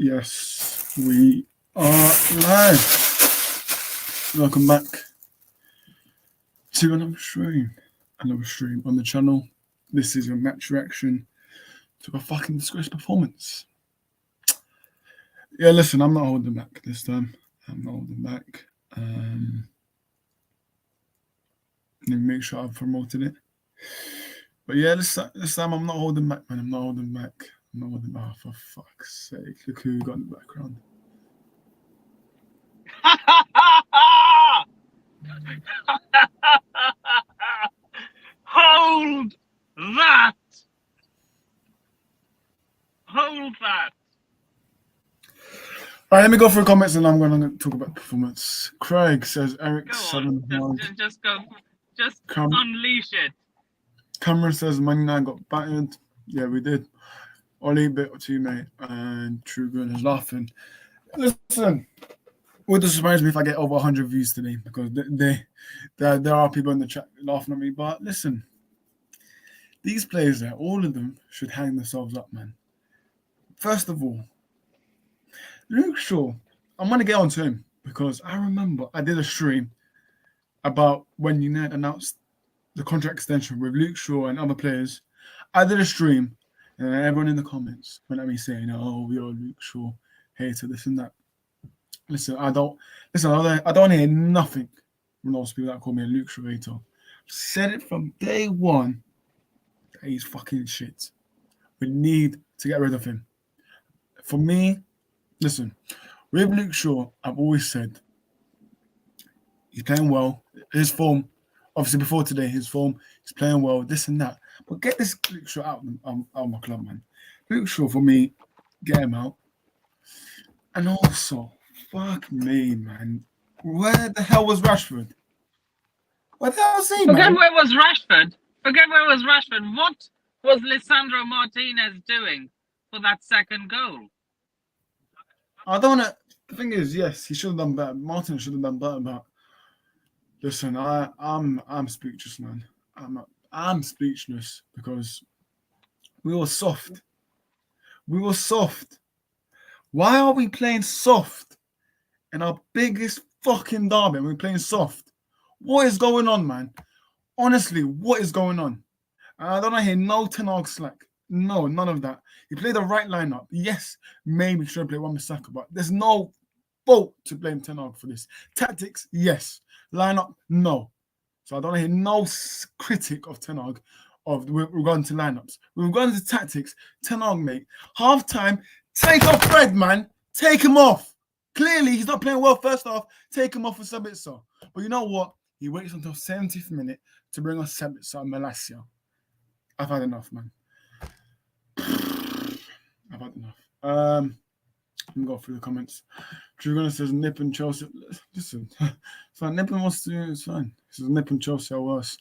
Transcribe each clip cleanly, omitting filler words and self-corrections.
Yes, we are live. Welcome back to another stream on the channel. This is your match reaction to a fucking disgrace performance. Yeah, listen, I'm not holding back this time. I'm not holding back. Let me make sure I've promoted it. But yeah, this time I'm not holding back, man. I'm not holding back. For fuck's sake. Look who we got in the background. Hold that! Hold that! All right, let me go through comments and I'm going to talk about performance. Craig says Eric Go on. Just go. Just unleash it. Cameron says Man United got battered. Yeah, we did. Ollie bit or two, mate, and Trugan is laughing. Listen, would it surprise me if I get over 100 views today because there are people in the chat laughing at me. But listen, these players there, all of them should hang themselves up, man. First of all, Luke Shaw, I'm going to get onto him because I remember I did a stream about when United announced the contract extension with Luke Shaw and other players. I did a stream and everyone in the comments went at me saying, "Oh, you're Luke Shaw hater, this and that." Listen, I don't hear nothing from those people that call me a Luke Shaw hater. Said it from day one that he's fucking shit. We need to get rid of him. For me, listen, with Luke Shaw, I've always said he's playing well. His form, obviously before today, his form, he's playing well, this and that. But get this Luke Shaw out of my club, man. Luke Shaw, for me, get him out. And also, fuck me, man. Where the hell was Rashford? What the hell was he, man? Forget where was Rashford. What was Lisandro Martinez doing for that second goal? I don't want to. The thing is, yes, he should have done better. Martin should have done better, but listen, I'm speechless, man. I'm speechless because we were soft. Why are we playing soft in our biggest fucking derby? We're playing soft. What is going on, man? Honestly, what is going on? I don't hear no Ten Hag slack. No, none of that. He played the right lineup. Yes, maybe should have played Wan-Bissaka, but there's no fault to blame Ten Hag for this. Tactics, yes. Lineup, no. So I don't hear no critic of Ten Hag regarding to lineups. With regard to tactics, Ten Hag, mate, half-time, take off Fred, man. Take him off. Clearly, he's not playing well first half. Take him off for Sabitzer. But you know what? He waits until 70th minute to bring us Sabitzer and Malacia. I've had enough, man. I've had enough. Let me go through the comments. Drugana says Nip and Chelsea. Listen, it's fine. Nip and wants to. It's fine. He says Nip and Chelsea are worse.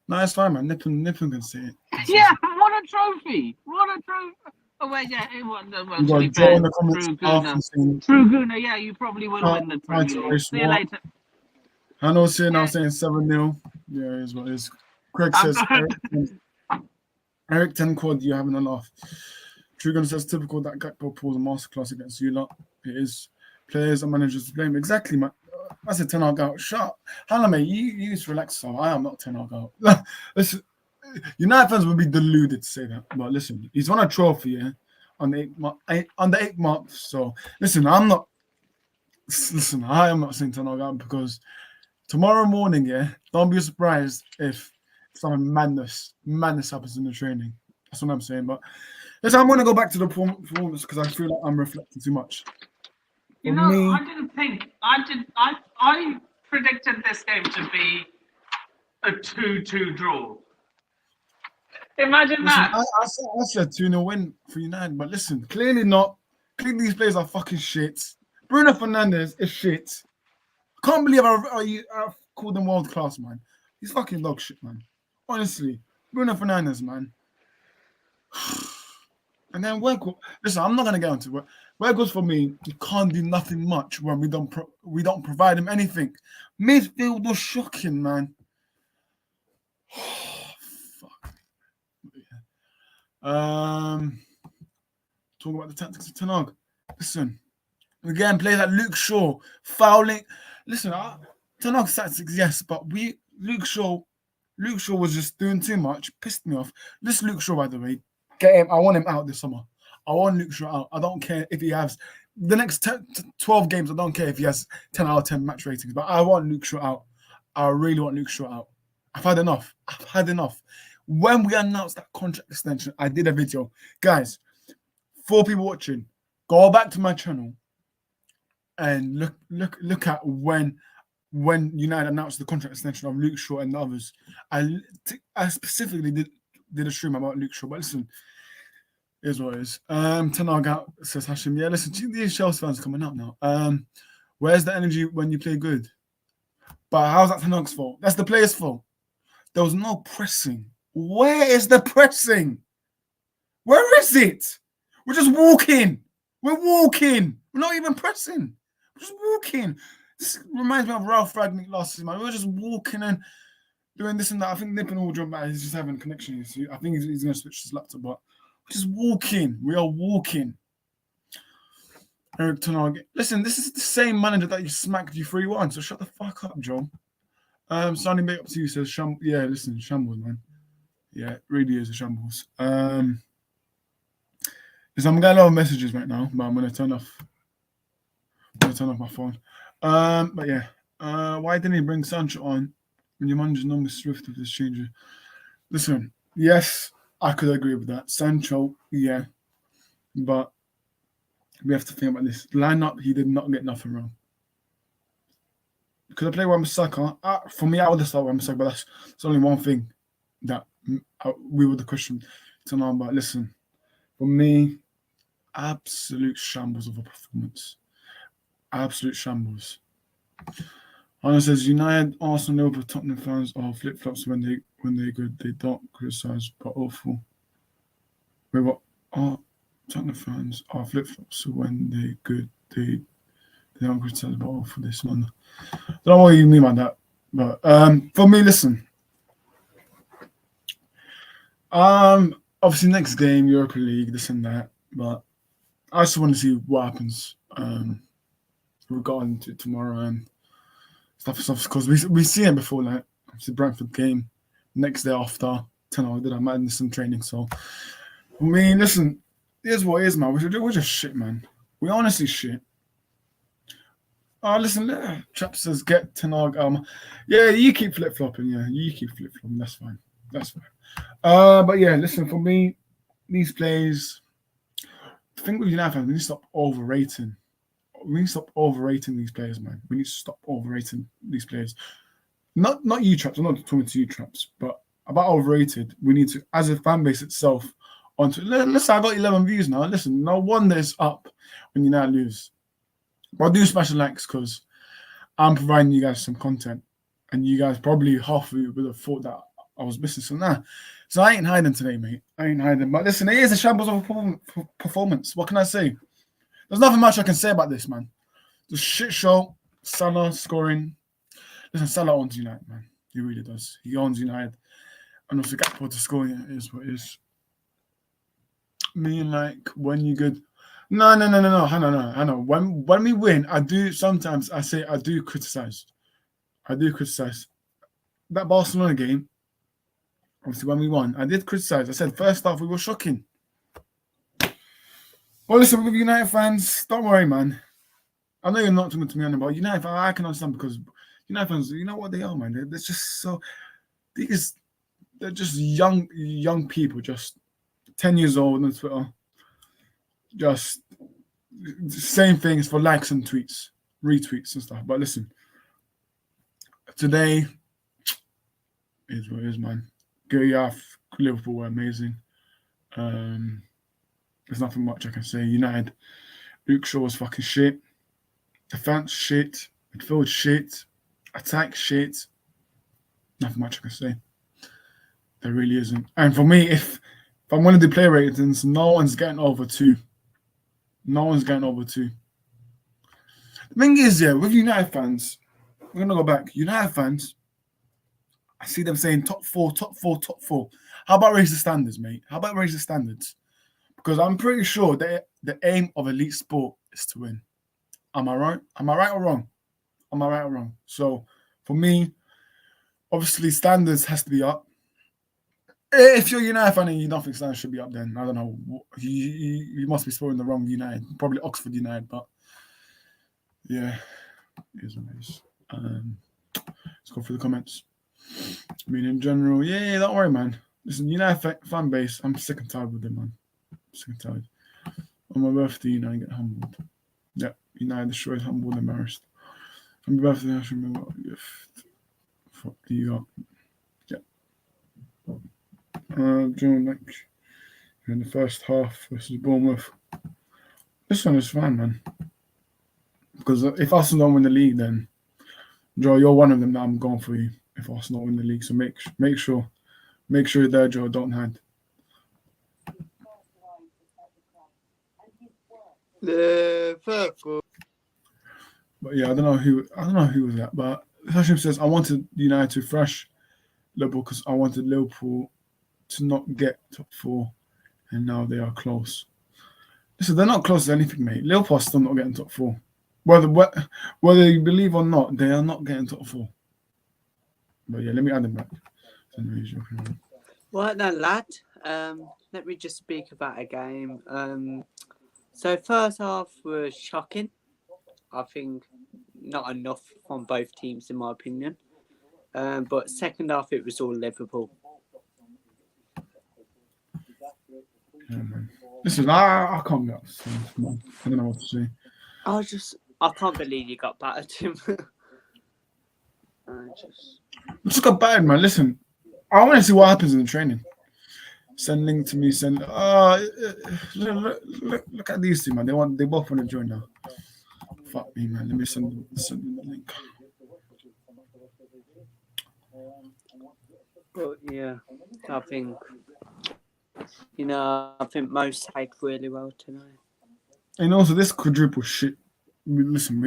No, it's fine, man. Nip and can say it. Yeah, what a trophy! Oh wait, yeah, it was. Well, You got Joe in the comments. True Guna, yeah, you probably will win the Premier League. See you later. I know, saying 7-0. Yeah, it is what it is. Craig says Eric 10 quad, you're having a laugh. Trugan says typical that Gakpo pulls a masterclass against you lot. It is players and managers to blame. Exactly, man. I said 10 out. Shut up. Hannah, mate, you just relax. So I am not 10 out. Listen, United fans would be deluded to say that. But listen, he's won a trophy, yeah, on the 8 months. So listen, I am not saying 10 out because tomorrow morning, yeah, don't be surprised if some madness happens in the training. That's what I'm saying. But listen, I'm going to go back to the performance because I feel like I'm reflecting too much. You know, I didn't think. I predicted this game to be a 2-2 draw. Imagine that. I said 2-0 win for United, but listen, clearly not. Clearly these players are fucking shit. Bruno Fernandes is shit. I can't believe I called him world class, man. He's fucking dog shit, man. Honestly, Bruno Fernandes, man. And then listen, I'm not gonna get onto it. Where goes for me? He can't do nothing much when we don't provide him anything. Midfield was shocking, man. Fuck. Yeah. Talk about the tactics of Ten Hag. Listen, again, players like Luke Shaw fouling. Listen, Ten Hag tactics, yes, but Luke Shaw was just doing too much, pissed me off. This Luke Shaw, by the way, get him. I want him out this summer. I want Luke Shaw out. I don't care if he has the next 12 games. I don't care if he has 10 out of 10 match ratings, but I want Luke Shaw out. I really want Luke Shaw out. I've had enough. When we announced that contract extension, I did a video. Guys, for people watching, go back to my channel and look at when United announced the contract extension of Luke Shaw and the others. I specifically did a stream about Luke Shaw, but listen, here's what it is. Ten Hag out, says Hashim. Yeah, listen, these Chelsea fans coming out now. Where's the energy when you play good? But how's that Ten Hag's fault? That's the players' fault. There was no pressing. Where is the pressing? Where is it? We're just walking. We're not even pressing. We're just walking. This reminds me of Ralph Ragnick last season. We were just walking and doing this and that. I think Nippon will jump back. He's just having connection issues. I think he's going to switch his laptop, but we're just walking. We are walking. Eric Ten Hag. Listen, this is the same manager that you smacked you 3-1, so shut the fuck up, Joe. Sonny, make up to you, says, yeah, listen, shambles, man. Yeah, it really is a shambles. I'm getting a lot of messages right now, but I'm going to turn off my phone. But yeah, why didn't he bring Sancho on when your manager's normally swift with this changes? Listen, yes, I could agree with that. Sancho, yeah, but we have to think about this. Lineup, he did not get nothing wrong. Could I play Wan-Bissaka? For me, I would have started Wan-Bissaka, but that's only one thing that we would have questioned tonight. But listen, for me, absolute shambles of a performance. Absolute shambles. Anna says United, Arsenal, Liverpool, Tottenham fans are flip-flops when they're good. They don't criticise, but awful. Wait, what? Tottenham fans are flip-flops when they're good. They don't criticise, but awful. This one. I don't know what you mean by that, but for me, listen. Obviously, next game, Europa League, this and that, but I just want to see what happens regarding to tomorrow and stuff because we see it before, like obviously Brentford game, next day after 10 hours did I madness some training. So I mean, listen, here's what it is, man. We're just shit, man. We honestly shit. Listen, Chap says get Ten Hag. Yeah, you keep flip flopping. Yeah, you keep flip flopping. That's fine. But yeah, listen, for me, these plays. The thing with United fans, we need to stop overrating. We need to stop overrating these players, man. We need to stop overrating these players. Not you, Traps. I'm not talking to you, Traps. But about overrated, we need to, as a fan base itself, listen, I got 11 views now. Listen, no wonder it's up when United lose. But I do smash the likes because I'm providing you guys some content. And you guys probably half of you would have thought that I was missing some. Nah. So I ain't hiding today, mate. I ain't hiding. But listen, it is a shambles of a performance. What can I say? There's nothing much I can say about this, man. The shit show. Salah scoring. Listen, Salah owns United, man. He really does. He owns United. And also Gakpo to score, yeah, it is what it is. Me, like, when you good. No. I know. When we win, I do sometimes I say I do criticize. That Barcelona game, obviously when we won, I did criticize. I said first half we were shocking. Well, listen, with United fans, don't worry, man. I know you're not talking to me on about United fans. I can understand because United fans, you know what they are, man. They're just so they're just young people, just 10 years old on Twitter. Just same things for likes and tweets, retweets and stuff. But listen, today is what it is, man. Liverpool were amazing. There's nothing much I can say. United, Luke Shaw was fucking shit. Defense shit. Midfield shit. Attack shit. Nothing much I can say. There really isn't. And for me, if I'm going to do play ratings, no one's getting over 2. The thing is, yeah, with United fans, we're going to go back. United fans, I see them saying top 4. How about raise the standards, mate? Because I'm pretty sure that the aim of elite sport is to win. Am I right? Am I right or wrong? Am I right or wrong? So for me, obviously standards has to be up. If you're a United fan and you don't think standards should be up, then I don't know. You must be supporting the wrong United. Probably Oxford United, but yeah, it is what it is. Let's go through the comments. I mean, in general, yeah, don't worry, man. Listen, United fan base, I'm sick and tired with them, man. Sick and tired. On my birthday, United get humbled. Yeah, United destroyed, humbled, embarrassed. On my birthday, I should remember what gift. Fuck you got. Yeah. John, like, in the first half versus Bournemouth. This one is fine, man. Because if Arsenal don't win the league, then Joe, you're one of them that I'm going for you. If Arsenal win the league, so make sure you're there, Joe. Don't hide. Liverpool. But yeah, I don't know who was that. But Hashim says I wanted United to thrash Liverpool because I wanted Liverpool to not get top 4, and now they are close. Listen, they're not close to anything, mate. Liverpool are still not getting top 4. Whether you believe or not, they are not getting top 4. But yeah, let me add them back. Well, no, lad. Let me just speak about a game. So first half was shocking. I think not enough from both teams, in my opinion. But second half, it was all Liverpool. Yeah, man. Listen, I can't be upset. I don't know what to say. I can't believe you got battered, Tim. Just got battered, man. Listen, I want to see what happens in the training. Send link to me. Look at these two, man. They both want to join now. Fuck me, man. Let me send them the link. But yeah, I think most played really well tonight. And also, this quadruple shit. Listen,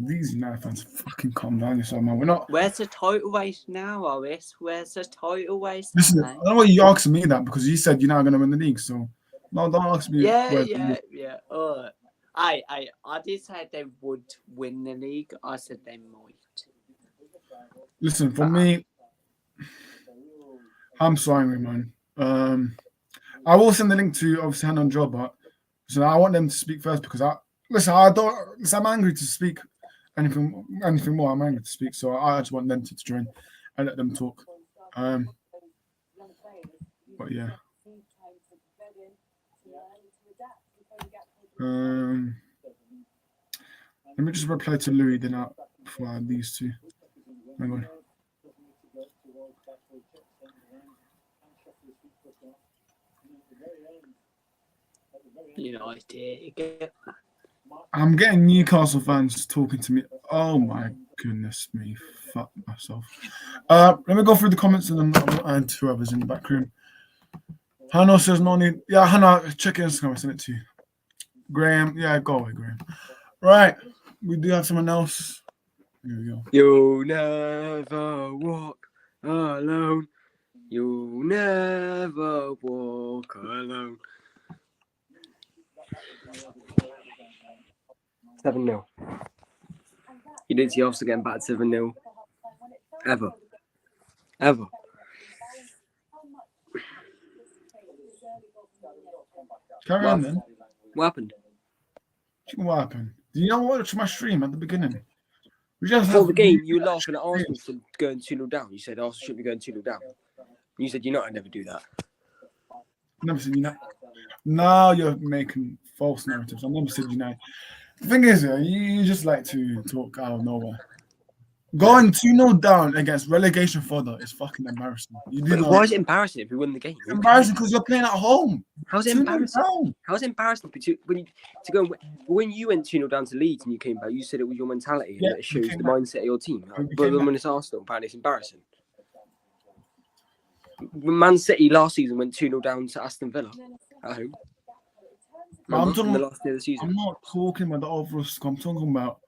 these United fans fucking calm down yourself, man. We're not. Where's the title race now, Oris? Where's the title race? Listen, I don't know why you asking me that because you said you're not going to win the league. So, no, don't ask me. Yeah. I did say they would win the league. I said they might. Listen, for me, I'm sorry, man. I will send the link to obviously Hannah and Joe, but so I want them to speak first because I'm angry to speak anything more. I'm angry to speak, so I just want them to join and let them talk. But yeah. Let me just reply to Louis then before I add these two. Hang on. United. I'm getting Newcastle fans talking to me. Oh my goodness me. Fuck myself. Let me go through the comments and then I'll add 2 others in the back room. Hannah says no need. Yeah, Hannah, check your Instagram. I sent it to you. Graham. Yeah, go away, Graham. Right. We do have someone else. Here we go. You'll never walk alone. You'll never walk alone. 7-0. You didn't see Arsenal getting battered 7-0. Ever. Carry on then. What happened? What happened? Do you not watch my stream at the beginning? We just Before the game, you were laughing at Arsenal for going 2-0 down. You said Arsenal shouldn't be going 2-0 down. You said United never do that. Never said United. Now you're making false narratives. I never said United. The thing is, you just like to talk out of nowhere. Going 2-0 down against relegation fodder is fucking embarrassing. Why is it embarrassing if we win the game? It's embarrassing because you're playing at home. How's it embarrassing? How's it embarrassing when you went 2-0 down to Leeds and you came back? You said it was your mentality and it shows the mindset of your team. But when it's Arsenal, apparently it's embarrassing. When Man City last season went 2-0 down to Aston Villa at home. I'm talking the last day of the season. I'm not talking about the overall score. I'm talking about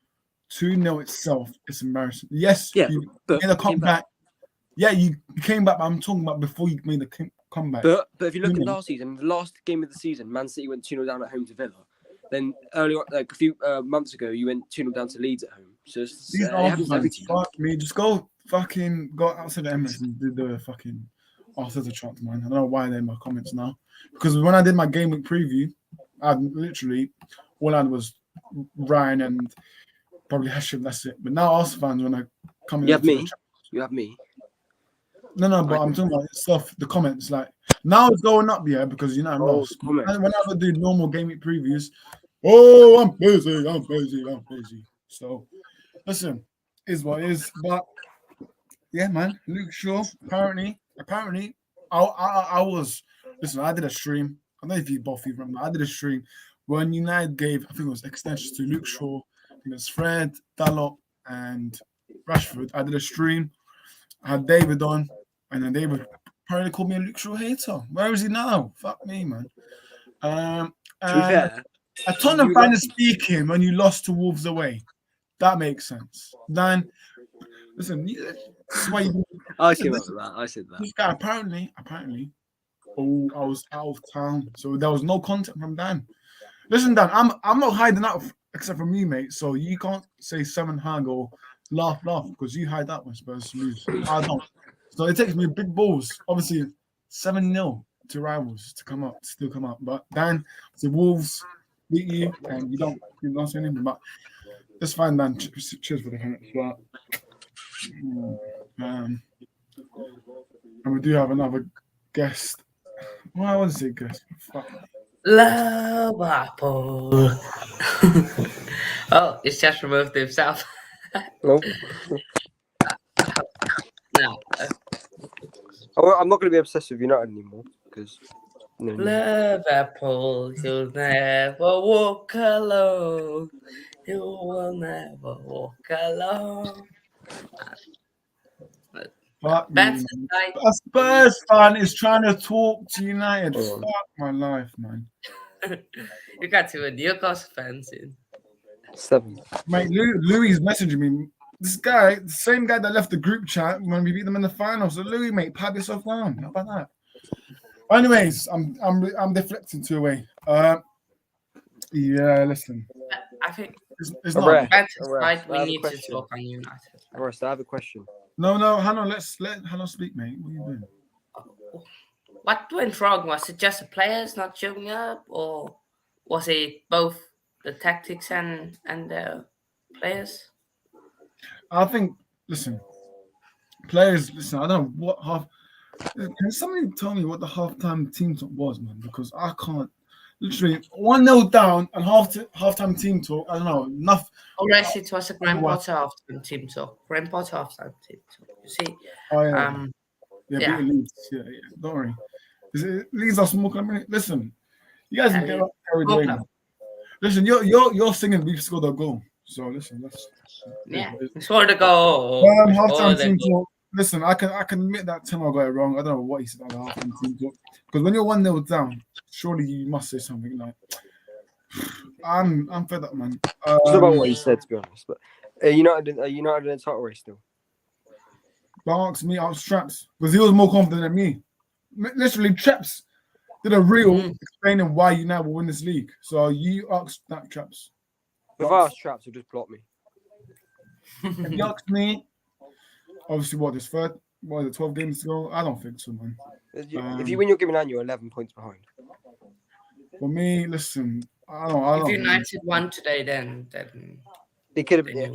2-0 itself. It's embarrassing. Yes, yeah, you made a comeback. Yeah, you came back, but I'm talking about before you made the comeback. But if you look at last season, the last game of the season, Man City went 2-0 down at home to Villa. Then earlier, like a few months ago, you went 2-0 down to Leeds at home. So it These happens to every fans, team. fuck me. Just go outside the Emirates and do the fucking Arteta chant, man. I don't know why they're in my comments now. Because when I did my game week preview, I literally all I had was Ryan and probably Hesham. That's it. But now Arsenal fans, when I come in, You have me. You have me. No, but I'm talking about stuff. The comments, like now it's going up, yeah, because you know I'm lost. Comment. And whenever I do normal game week previews, oh, I'm busy. So, listen, is what is. But yeah, man, Luke Shaw. Apparently, I was. Listen, I did a stream. I don't know if you both remember. I did a stream when United gave, I think it was extensions to Luke Shaw. I think it was Fred, Dalot, and Rashford. I did a stream. I had David on, and then David apparently called me a Luke Shaw hater. Where is he now? Fuck me, man. To be fair, a Tottenham fan is speaking when you lost to Wolves away. That makes sense. Dan, listen, this is why you. I said that. This guy apparently. Oh, I was out of town, so there was no content from Dan. Listen, Dan, I'm not hiding out except from you, mate. So you can't say 7 hang or laugh because you hide that when Spurs lose. I don't. So it takes me big balls. Obviously, 7-0 to rivals to still come up. But Dan, the Wolves beat you, and you don't say anything. But it's fine, Dan. Cheers for the comments. But and we do have another guest. Well, I want to say guest. Fuck. Liverpool. Oh, it's just removed himself. No. No. I'm not going to be obsessed with United anymore because. No. Liverpool, you'll never walk alone. You will never walk alone. Fuck That's me, like a Spurs fan is trying to talk to United. Fuck my life, man. you got to a Newcastle fan soon. 7. Mate, Louis is messaging me. This guy, the same guy that left the group chat when we beat them in the final. So Louis, mate, pipe yourself down. How about that? Anyways, I'm deflecting two away. Yeah, listen. I think it's not. Right, we need to talk on United. Arrest, I have a question. No, Hannah, let Hannah speak, mate. What are you doing? What went wrong? Was it just the players not showing up, or was it both the tactics and the players? I think. Listen, players. Listen, I don't know what half. Can somebody tell me what the halftime team talk was, man? Because I can't. Literally 1-0 down and halftime team talk. I don't know enough. Oh, yes, it was a Graham Potter halftime team talk. Graham Potter halftime team talk. You see, yeah. Leeds. Yeah. Don't worry. Leeds are small company. Listen, you guys can get carried away. Listen, you're singing. We've scored a goal. So listen, we scored a goal. Halftime team talk. Listen, I can admit that Tim I got it wrong. I don't know what he said at the halftime team talk. Because when you're 1-0 down, surely you must say something like, "I'm fed up, man." It's not about what he said, to be honest. But are United in a title race still? Don't ask me. I was Traps because he was more confident than me. Literally, Traps did a reel explaining why United will win this league. So you asked that Traps. If I ask Traps, he'll just block me. If you asked me, obviously, what is 12 games to go? I don't think so, man. If you win your given hand, you're 11 points behind. For me, listen, I don't. If United won today, then they could have. Yeah.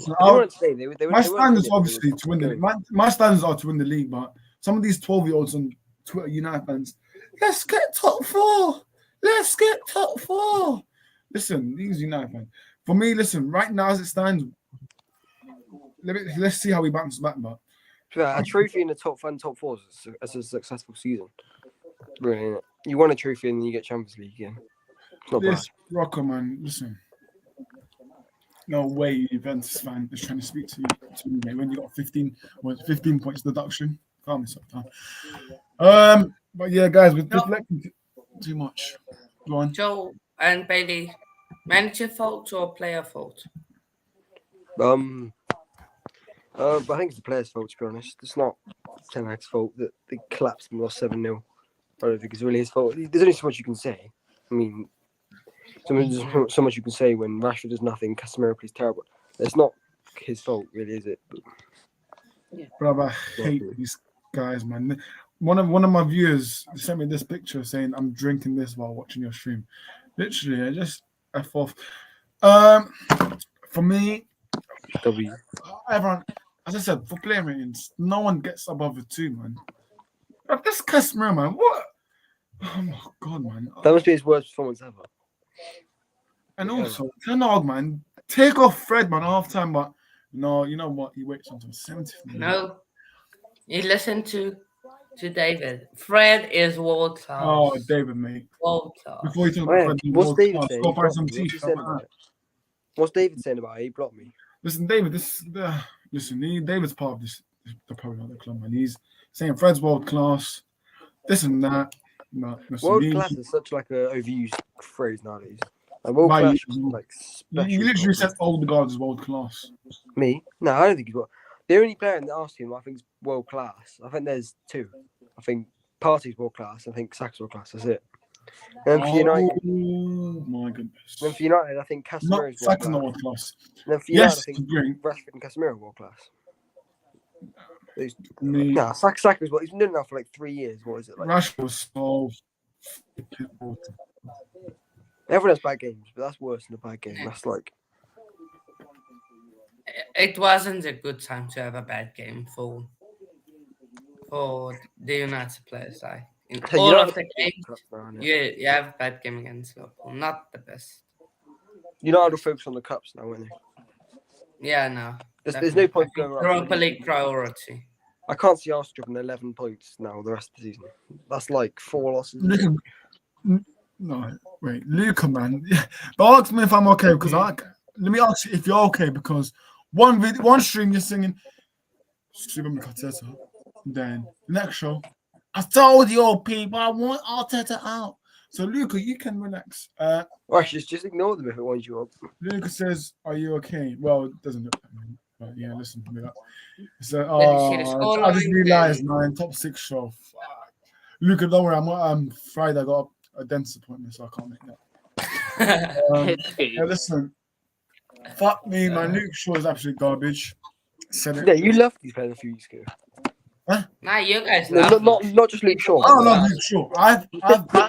My standards obviously to win the league. My standards are to win the league, but some of these 12-year-olds on Twitter, United fans, let's get top 4. Let's get top 4. Listen, these United fans. For me, listen, right now as it stands, let's see how we bounce back, but. A trophy in the top 4 is a successful season. Brilliant. You won a trophy and then you get Champions League again. It's not bad. Rocker, man, listen. No way, Juventus fan is trying to speak to you, mate. When you got 15 points deduction, calm yourself down. But yeah, guys, we're deflecting too much. Go on. Joe and Bailey, manager fault or player fault? But I think it's the players' fault, to be honest. It's not Ten Hag's fault that they collapsed and lost 7-0. I don't think it's really his fault. There's only so much you can say. I mean, There's so much you can say when Rashford does nothing, Casemiro plays terrible. It's not his fault, really, is it? But, Bro, I hate these guys, man. One of my viewers sent me this picture saying I'm drinking this while watching your stream. Literally, I just F off. For me, W. everyone, as I said, for player ratings, no one gets above a 2, man. But this Casemiro, man, what? Oh my god, man. That must be his worst performance ever. And also, Ten Hag, man, take off Fred, man, half time, but no, you know what? He waits until 70th minute. No, you listen to David. Fred is world class. Oh, David, mate. World class. Before you talk about Fred, what's David class, saying? go buy some What's he tea. saying about it? What's David saying about it? He blocked me. Listen, David, David's part of the problem of the club, man. He's saying Fred's world class, this and that. No, World class is such like a overused phrase nowadays. Like world class, like special. You literally said Odegaard is world class. Me? No, I don't think he's got. The only player in the Arsenal team I think is world class. I think there's 2. I think Partey's world class. I think Saka's world class. That's it. And for United, oh my goodness. then for United, I think Casemiro's Saka's not world world class. class. And then for United, Yes, I think agree. Rashford and Casemiro are world class. Me. Nah, Saka's what he's been doing now for like 3 years. What is it like? Rashford was so. Everyone has bad games, but that's worse than a bad game. That's like It wasn't a good time to have a bad game for the United players. Like in So all United of the games, Cup now, innit? you have a bad game against Liverpool. Not the best. United will focus on the cups now, won't they? Yeah, no. There's no point going around. Europa League priority. I can't see Arsenal dropping 11 points now the rest of the season. That's like 4 losses. No, wait, Luca, man. But ask me if I'm okay because let me ask you if you're okay because one stream you're singing Super Arteta, then the next show I told you people I want Arteta out. So Luca, you can relax. Well, actually, just ignore them if it winds you up. Luca says, "Are you okay?" Well, it doesn't look like me. But yeah, listen to me. So, I just realized, man, top 6 show. Fuck. Luca, don't worry. I'm Friday. I got a dentist appointment, so I can't make that. Yeah, listen. Fuck me, man. Luke Shaw is absolute garbage. Said it. Yeah, you loved these players a few weeks ago. Huh? Nah, you guys No, love not just Luke Shaw. I don't love Luke Shaw.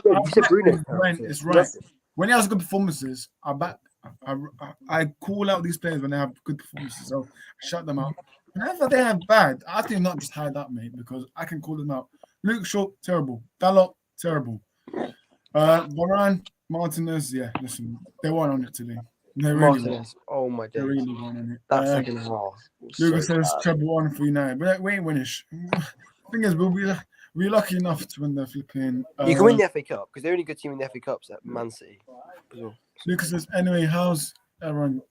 You said Bruno. It's right. When he has good performances, I call out these players when they have good performances. So I shut them out. Whenever they have bad, I do not just hide that, mate, because I can call them out. Luke Shaw, terrible. Dalot, terrible. Varane, Martinez, yeah, listen, they weren't on it today. They really were. Oh my They god. really weren't on it. That second half. Lucas says treble 1 for United, but we ain't winning. Thing is, we're lucky enough to win the flipping. You can win the FA Cup because the only good team in the FA Cup's at Man City. Lucas says, anyway, how's everyone?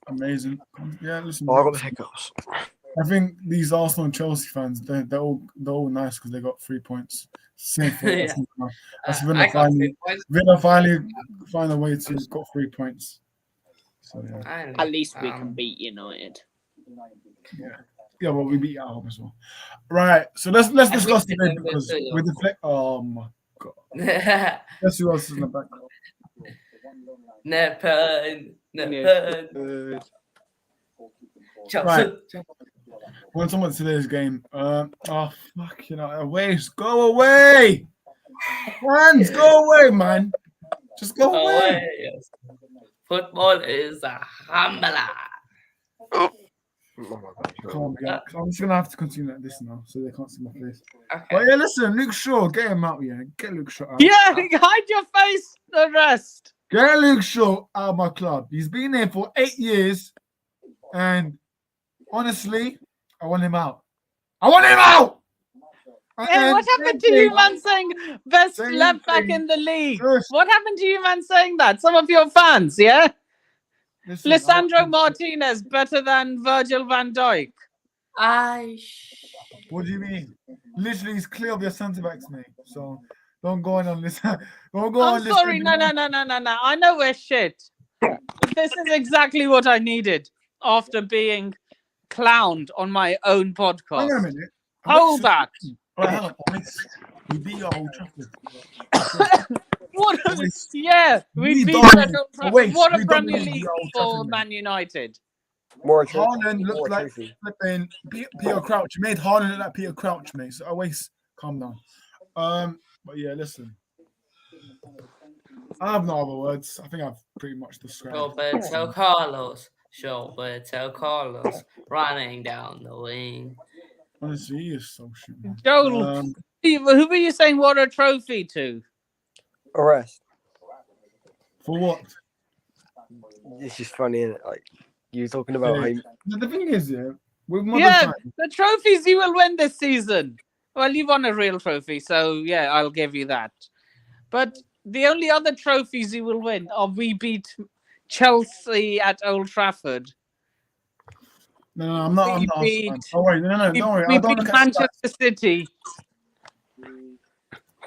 Amazing. Yeah, listen. Oh, I got the hiccups. I think these Arsenal and Chelsea fans, they're all nice because they got 3 points. Same for That's Villa finally find a way to got 3 points. So yeah. At least we can beat United. Yeah, well, we beat Alba as well. Right, so let's discuss today because with the oh my god. Let's see who else is in the back. Right. When someone today's game, oh fuck, away, go away, friends, go away, man, just go away. Yes. Football is a humbler. I'm just gonna have to continue like this now, so they can't see my face. Okay. But yeah, listen, Luke Shaw, get him out, get Luke Shaw out. Yeah, hide your face. The rest. Get Luke Shaw out of my club. He's been there for 8 years, and honestly, I want him out. I want him out. Hey, what happened to you, man, saying best left back in the league? What happened to you, man, saying that? Some of your fans, yeah? Listen, Lisandro Martinez better than Virgil van Dijk. What do you mean? Literally, he's clear of your centre backs, mate. So don't go on this. Don't go on. I'm sorry, no. I know we're shit. But this is exactly what I needed after being clowned on my own podcast. Hang on a minute. Hold that. Right, hang on. We beat your Old Trafford. What? Always- Yeah, we beat dominated- that Old Trafford. wait, What we a Premier dominated League the Old for Trafford, Man United. More a trophy. Haaland More looked a like trophy. flipping Peter Crouch. You made Haaland look like Peter Crouch, mate. So always calm down. But yeah, listen. I have no other words. I think I've pretty much described. Roberto Carlos. Roberto Carlos running down the wing. Honestly, he is so shit. Man. Joel, who were you saying what a trophy to? Arrest. For what? It's just funny, isn't it? Like you talking about how. The thing is, with modern Yeah, times, the trophies you will win this season. Well, you won a real trophy, so yeah, I'll give you that. But the only other trophies you will win are we beat Chelsea at Old Trafford. no, I'm not. I'm We not. beat- Don't worry. No, don't worry. We I don't beat look at Manchester City.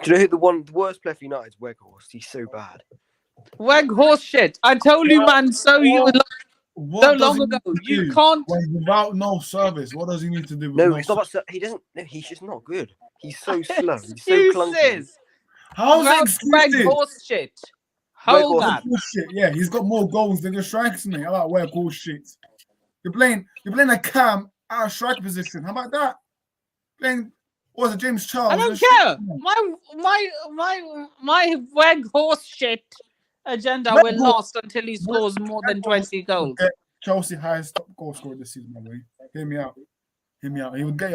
Do you know who the worst player for United is? Weghorst. He's so bad. Horse shit. I told you, man, so What does long he ago. need to You do can't. without no service. What does he need to do? With No, no it's not about. He doesn't. No, he's just not good. He's so slow. He's so clunky. Excuses. How's it Weg excuses? horse shit. Hold Weghorst- that. Bullshit. Yeah, he's got more goals than your strikers, mate. How about where bullshit? You're playing a cam out of strike position. How about that? Playing what was it, James Charles? I don't care. My Weg horse shit agenda Weg will horse- last until he scores more than 20 goals. Chelsea highest top goal scorer this season, by the way. Hear me out. He would get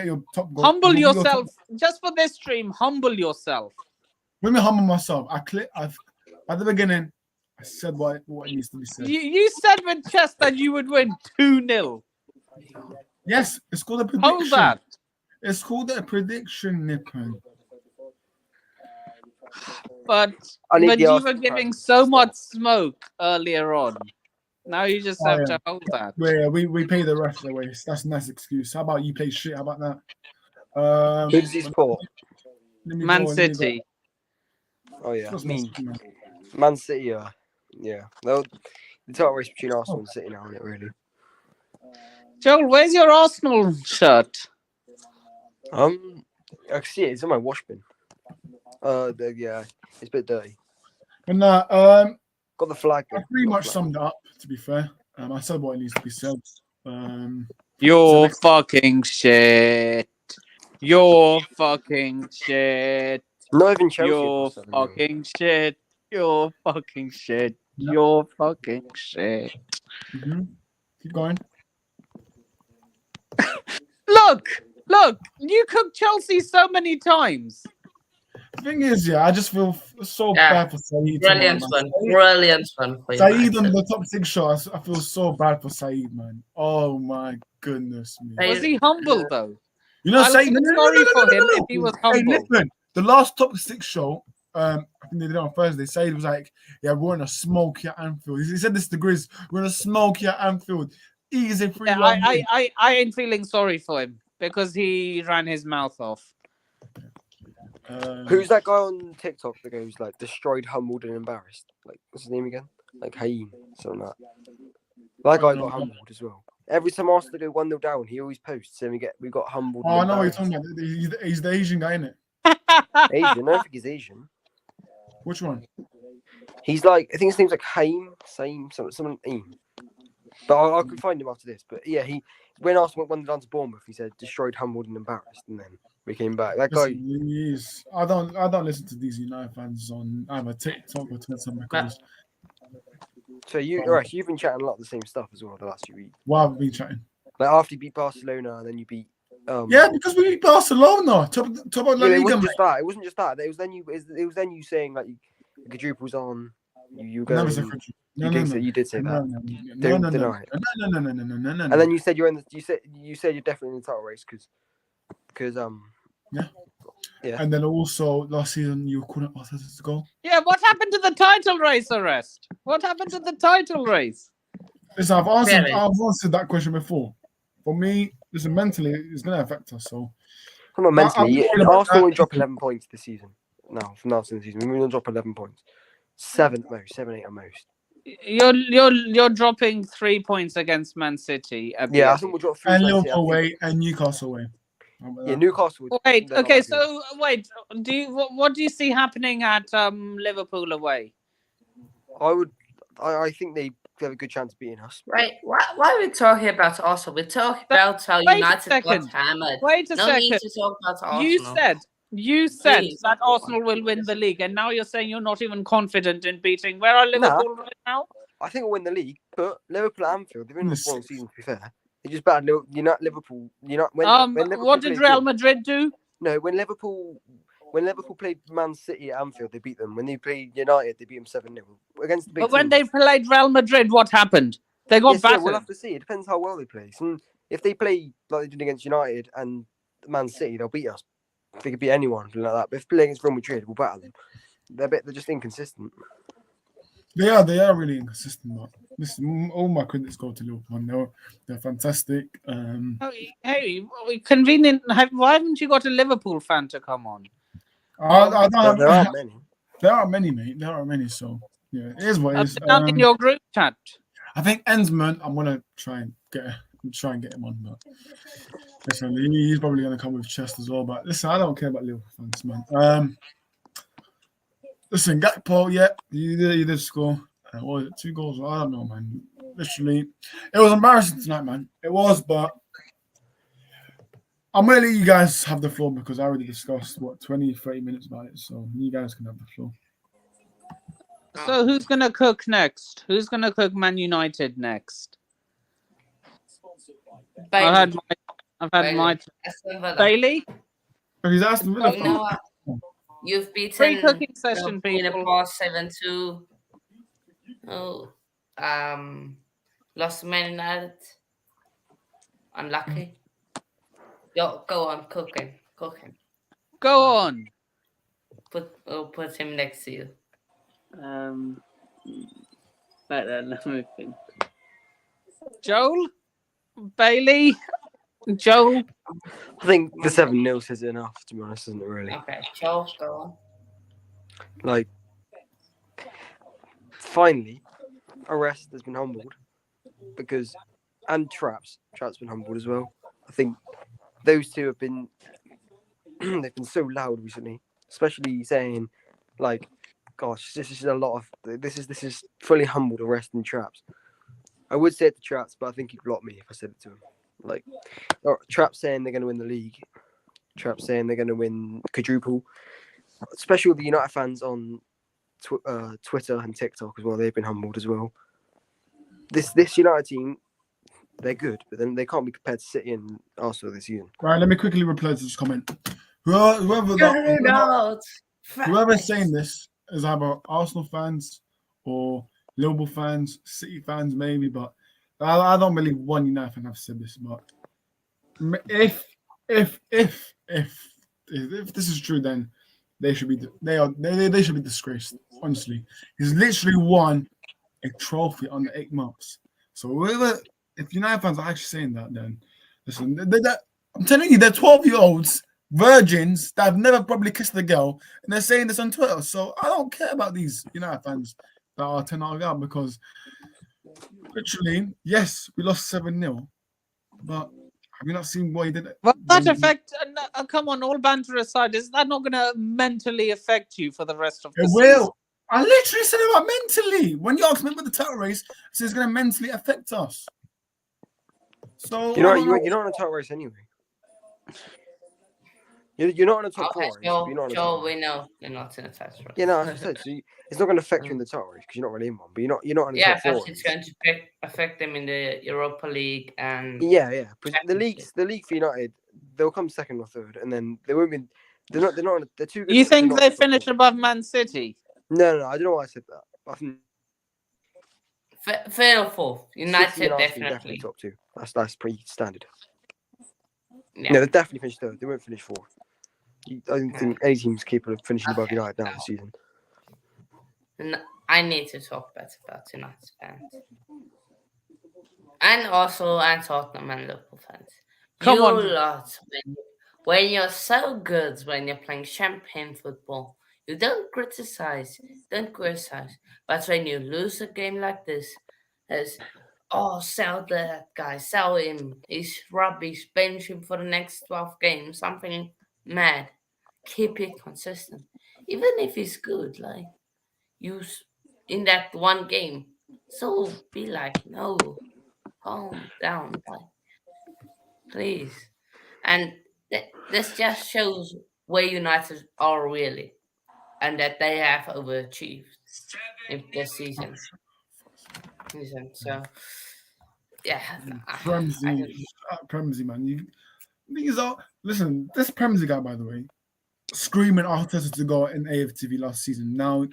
your top goal. Humble he would be your yourself. top- Just for this stream, humble yourself. Let me humble myself. At the beginning, I said what needs to be said. You said with chest that you would win 2-0. Yes, it's called a prediction. Hold that. It's called a prediction, Nippon. But I need when the you Arsenal were giving fans so to much smoke earlier on, now you just have yeah. to hold that. We pay the rest away. That's a nice excuse. How about you play shit? How about that? Who does he support? Man City. Oh yeah, What's Man City, man? Man City. Yeah. The title race between Arsenal and City now, isn't it? Really. Joel, where's your Arsenal shirt? I can see it. It's in my wash bin. Yeah, it's a bit dirty. But no, Got the flag. I pretty much summed it up. To be fair, I said what needs to be said. You're fucking shit. You're fucking shit. Not even Chelsea. You're fucking shit. You're fucking shit. You're fucking shit. Keep going. Look, you cooked Chelsea so many times. The thing is, I just feel so bad for Saeed. Brilliant one. Brilliant one for you. Saeed on the top 6 shot. I feel so bad for Saeed, man. Oh my goodness me. Was he humble though? You know, I'll Saeed. feel sorry for him if he was humble. Hey, listen, the last top 6 show, I think they did it on Thursday. Saeed was like, "Yeah, we're in a smoke here at Anfield." He said this to Grizz. We're in a smoke here at Anfield. Easy 3-1. Yeah, I ain't feeling sorry for him because he ran his mouth off. Who's that guy on TikTok that goes like destroyed, humbled, and embarrassed? Like, what's his name again? Like Haim, something like that. That guy got humbled as well. Every time Arsenal go 1-0 down, he always posts and we got humbled. Oh, I know what you're talking about. He's the Asian guy, innit? Asian? I don't think he's Asian. Which one? He's like, I think his name's like Haim, someone Haim. But I can find him after this. But yeah, when Arsenal went down to Bournemouth, he said destroyed, humbled, and embarrassed, and then we came back. That guy. I don't listen to these United fans on either TikTok or Twitter because. So you've been chatting a lot of the same stuff as well the last few weeks. Why have we been chatting? Like after you beat Barcelona, and then you beat. Yeah, because we beat Barcelona. Top of La Liga. It wasn't just that. It wasn't just that. It was then you saying like the quadruple's on. You go. You did say that. No. And then you said you're in the. You said you're definitely in the title race because Yeah. And then also last season you were calling Arteta to go. Yeah, what happened to the title race, Arrest? What happened to the title race? Listen, I've answered that question before. For me, listen, mentally it's gonna affect us. So come on, mentally, Arsenal will drop 11 points this season. No, from now to the season, we're gonna drop 11 points. 7 at most, 7, 8 at most. You're dropping 3 points against Man City. Yeah, I think we'll drop 3 and Liverpool away and Newcastle away. How about Yeah, that? Newcastle. Wait, they're not okay, that good. so wait, what do you see happening at Liverpool away? I think they have a good chance of beating us. Right? Why are we talking about Arsenal? We're talking about how Wait a United got second. hammered. Wait a No need second. to talk about You Arsenal. said Please. that Arsenal will win the league, and now you're saying you're not even confident in beating. Where are Liverpool right now? I think we'll win the league, but Liverpool at Anfield, they've been in the Yes. following season. To be fair, they just battered Liverpool. When Liverpool What did played Real good- Madrid do? No, when Liverpool played Man City at Anfield, they beat them. When they played United, they beat them 7-0 against the big But when teams. they played Real Madrid, what happened? They got Yes, yeah, battered. we'll have to see. It depends how well they play. And if they play like they did against United and Man City, they'll beat us. They could beat anyone like that. But if they play against Real Madrid, we'll battle them. They're just inconsistent. They are really inconsistent. But listen, all my credits go to Liverpool. They're fantastic. Hey, convenient. Why haven't you got a Liverpool fan to come on? I don't have, There aren't many. There are many, mate. There are many. So yeah, it is what it is. Down in your group chat. I think Ensman, I'm gonna try and get him on, but listen, he's probably gonna come with chest as well. But listen, I don't care about Liverpool fans, man. Listen, Gakpo, yeah, he did score. What was it, 2 goals? I don't know, man. Literally, it was embarrassing tonight, man. It was, but I'm gonna let you guys have the floor because I already discussed 20-30 minutes about it. So you guys can have the floor. So who's gonna cook next? Who's gonna cook Man United next? I've had my Bailey. He's Aston Villa. You know what? You've Free beaten cooking session, in the people. past 7-2. Lost to Man United. Unlucky. Go on, cooking. Go on. Put him next to you. Let me think. Joel? Bailey? Joel? I think the 7-0 says it enough, to be honest, isn't it, really? Okay, Joe, go on. Like, finally, Arrest has been humbled and Trap's been humbled as well. I think those two have been they've been so loud recently, especially saying like, gosh, this is fully humbled Arrest and Traps. I would say it to Traps, but I think he'd block me if I said it to him. Like, Traps saying they're going to win the league, Traps saying they're going to win quadruple. Especially the United fans on Twitter and TikTok as well, they've been humbled as well. This United team, they're good, but then they can't be compared to City and Arsenal this season. Right, let me quickly reply to this comment. Whoever's saying this is either Arsenal fans or Liverpool fans, City fans maybe, but I don't believe one United fan have said this. But if this is true, then they should be disgraced. Honestly, he's literally won a trophy under 8 months. So if United fans are actually saying that, then listen, I'm telling you, they're 12-year-olds, virgins that have never probably kissed a girl, and they're saying this on Twitter. So I don't care about these United fans that are 10 out because literally, yes, we lost 7-0, but have you not seen what he did? Well, that affect. Come on, all banter aside, is that not going to mentally affect you for the rest of the season? It will. I literally said about mentally. When you asked me about the title race, I said it's going to mentally affect us. So you're not on a title race anyway. You're not on a top 4 race. Joe, we know you're not in a title race. Yeah, no, as I said, so it's not going to affect you in the title race because you're not really in one. But you're not on a top 4 race. It's going to affect them in the Europa League and yeah. But the league for United, they'll come second or third, and then they won't be. They're not. They're too good. You think they finish above Man City? No. I don't know why I said that. I think third or fourth. United definitely top 2. That's pretty standard. Yeah. No, they definitely finish third. They won't finish 4th. I don't think any team's capable of finishing above United now this season. I need to talk better about United fans. And also Tottenham and Liverpool fans. Come on. Lot, when you're so good when you're playing champagne football, you don't criticize. But when you lose a game like this, oh, sell that guy, sell him. He's rubbish. Bench him for the next 12 games. Something mad. Keep it consistent. Even if he's good, like use in that one game. So be like, no, calm down, like, please. And this just shows where United are really, and that they have overachieved in this season. So, yeah, Premsy, man. Listen, this Premsy guy, by the way, screaming Arteta to go in AFTV last season. Now,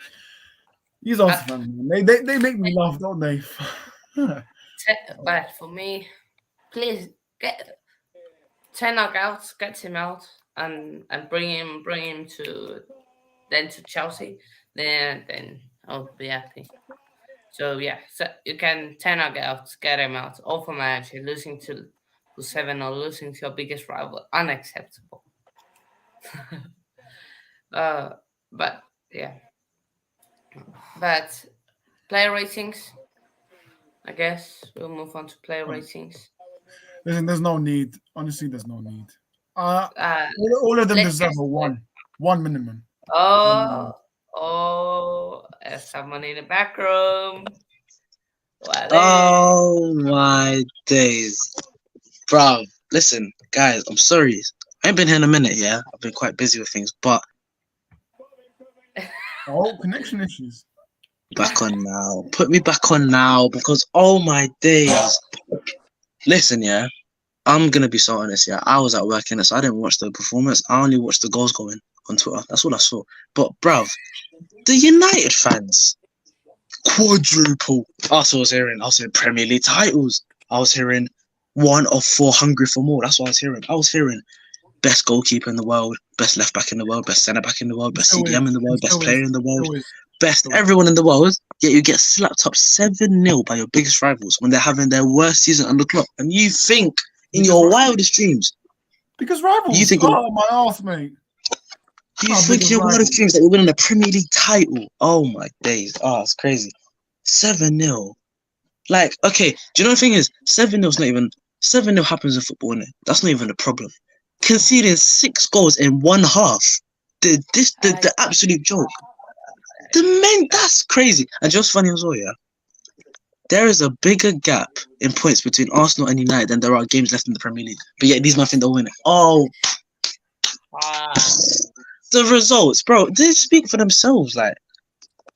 he's also fan, man. They make me laugh, don't they? But for me, please get Ten Hag out, get him out, and bring him to Chelsea. Then I'll be happy. So yeah, so you can Ten Hag out, get him out. Offer manager losing to 7 or losing to your biggest rival, unacceptable. But yeah, but player ratings. I guess we'll move on to player ratings. Listen, there's no need. Honestly, there's no need. All of them deserve a one minimum. There's someone in the back room. Oh my days, bro. Listen, guys, I'm sorry. I ain't been here in a minute. Yeah, I've been quite busy with things, but connection issues. Back on now. Put me back on now because oh my days. Listen, yeah, I'm gonna be so honest. Yeah, I was at work in it, so I didn't watch the performance. I only watched the goals going on Twitter. That's all I saw. But bruv, the United fans quadruple. I was hearing Premier League titles. I was hearing 1 of 4 hungry for more. That's what I was hearing. I was hearing best goalkeeper in the world, best left back in the world, best centre back in the world, best CDM in the world, best player in the world, best everyone in the world. Yet you get slapped up 7-0 by your biggest rivals when they're having their worst season on the clock, and you think in your wildest dreams, because rivals. You think my arse, mate. You think in your wildest dreams that you're winning a Premier League title? Oh my days! Oh, it's crazy. 7-0. Like, okay, do you know the thing is 7-0 is not even 7-0 happens in football, innit? That's not even a problem. Conceding 6 goals in one half, the absolute joke. That's crazy. And just funny as well, yeah. There is a bigger gap in points between Arsenal and United than there are games left in the Premier League. But yet these men think they'll win it. Oh, the results, bro. They speak for themselves. Like,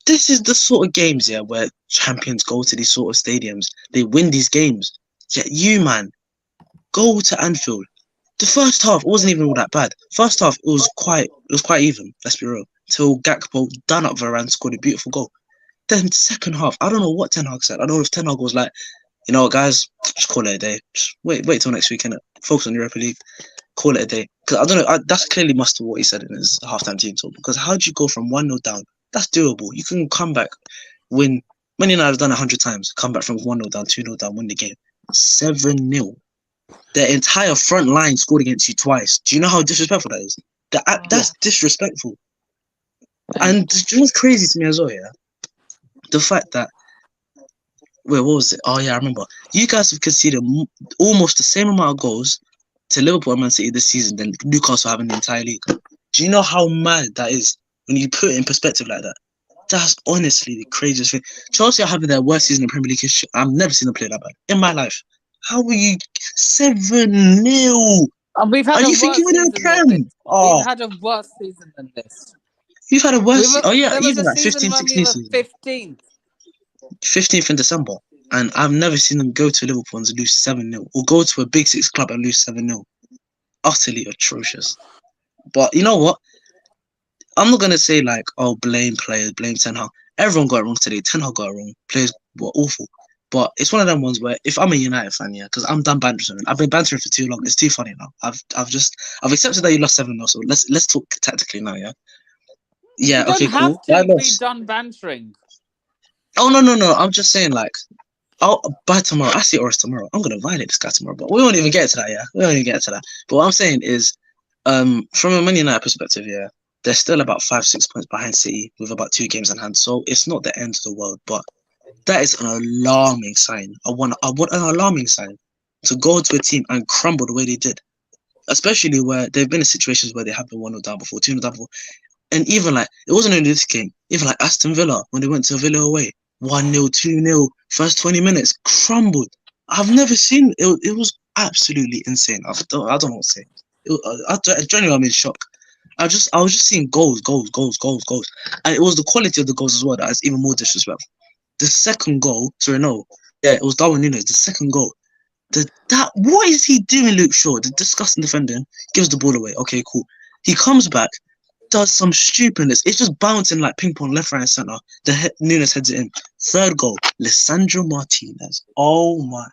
this is the sort of games, yeah, where champions go to these sort of stadiums. They win these games. Yet you, man, go to Anfield. The first half wasn't even all that bad. First half, it was quite even. Let's be real. Till Gakpo done up Varane, scored a beautiful goal. Then second half, I don't know what Ten Hag said. I don't know if Ten Hag was like, you know what, guys, just call it a day. Just wait till next week, innit? Focus on Europa League. Call it a day. Because I don't know, that's clearly must have what he said in his halftime team talk. Because how do you go from 1-0 down? That's doable. You can come back, win. Man United have done 100 times. Come back from 1-0 down, 2-0 down, win the game. 7-0. Their entire front line scored against you twice. Do you know how disrespectful that is? That's disrespectful. And do you know what's crazy to me as well, yeah? The fact that, wait, what was it? Oh, yeah, I remember. You guys have conceded almost the same amount of goals to Liverpool and Man City this season than Newcastle have in the entire league. Do you know how mad that is when you put it in perspective like that? That's honestly the craziest thing. Chelsea are having their worst season in Premier League history. I've never seen them play that bad in my life. How are you 7-0? And we've had are you thinking we're in Prem? We've had a worse season than this. You've had a worse. Even like 15, 16 season. 15th. 15th in December. And I've never seen them go to Liverpool and lose 7-0. Or go to a Big Six club and lose 7-0. Utterly atrocious. But you know what? I'm not going to say like, oh, blame players, blame Ten Hag. Everyone got it wrong today. Ten Hag got it wrong. Players were awful. But it's one of them ones where if I'm a United fan, yeah, because I'm done bantering. I've been bantering for too long. It's too funny now. I've accepted that you lost 7-0. So let's talk tactically now, yeah. Yeah, you okay, don't have cool. to be done bantering. Oh no. I'm just saying, like, by tomorrow, I see Oris tomorrow. I'm gonna violate this guy tomorrow, but we won't even get to that, yeah. We won't even get to that. But what I'm saying is, from a Man United perspective, yeah, they're still about 5-6 points behind City with about 2 games in hand. So it's not the end of the world, but That is an alarming sign. I want an alarming sign to go to a team and crumble the way they did. Especially where they've been in situations where they have been 1-0 down before, 2-0 down before. And even like, it wasn't only this game, even like Aston Villa, when they went to Villa away, 1-0, 2-0, first 20 minutes, crumbled. I've never seen it. It was absolutely insane. I don't know what to say. I genuinely am in shock. I was just seeing goals. And it was the quality of the goals as well that is even more disrespectful. The second goal, it was Darwin Núñez, the second goal. What is he doing, Luke Shaw? The disgusting defending, gives the ball away. Okay, cool. He comes back, does some stupidness. It's just bouncing like ping pong left, right, and center. Núñez heads it in. Third goal, Lisandro Martinez. Oh my.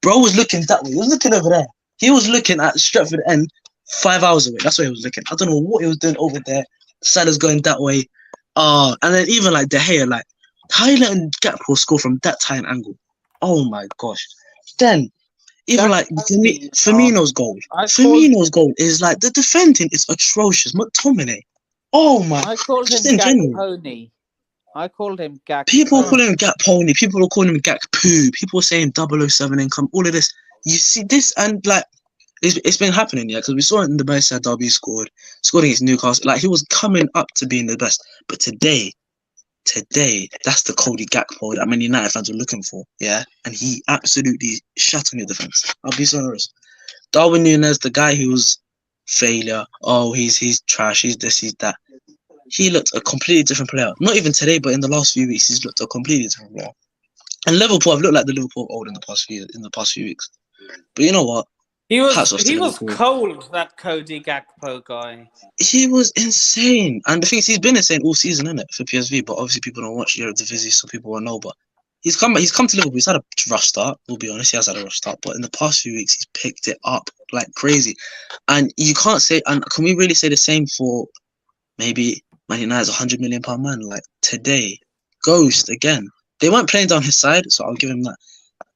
Bro was looking that way. He was looking over there. He was looking at Stretford End 5 hours away. That's where he was looking. I don't know what he was doing over there. Salah's going that way. And then even like De Gea, like, how you letting Gakpo score from that tight angle? Oh my gosh. Then, even like Firmino's goal. Firmino's goal is like, the defending is atrocious. McTominay. Oh my. I called just him in general. Gakponi. I called him Gakpo. People call him Gakponi. People are calling him Gakpoo. People are saying 007 income. All of this. You see this, and like, it's been happening, yeah, because we saw it in the Merseyside derby. Scored against Newcastle. Like, he was coming up to being the best. But today, that's the Cody Gakpo that many United fans were looking for, yeah? And he absolutely shut on your defense. I'll be so honest. Darwin Núñez, the guy who was failure. Oh, he's trash. He's this, he's that. He looked a completely different player. Not even today, but in the last few weeks, he's looked a completely different player. And Liverpool, I've looked like the Liverpool old in the past few weeks. But you know what? He was cold, that Cody Gakpo guy. He was insane. And the thing is, he's been insane all season, innit, for PSV, but obviously people don't watch Eredivisie, so people won't know. But he's come to Liverpool. He's had a rough start, we'll be honest. He has had a rough start, but in the past few weeks, he's picked it up like crazy. And you can't say, and can we really say the same for maybe Man United's £100 million man? Like, today, Ghost again. They weren't playing down his side, so I'll give him that.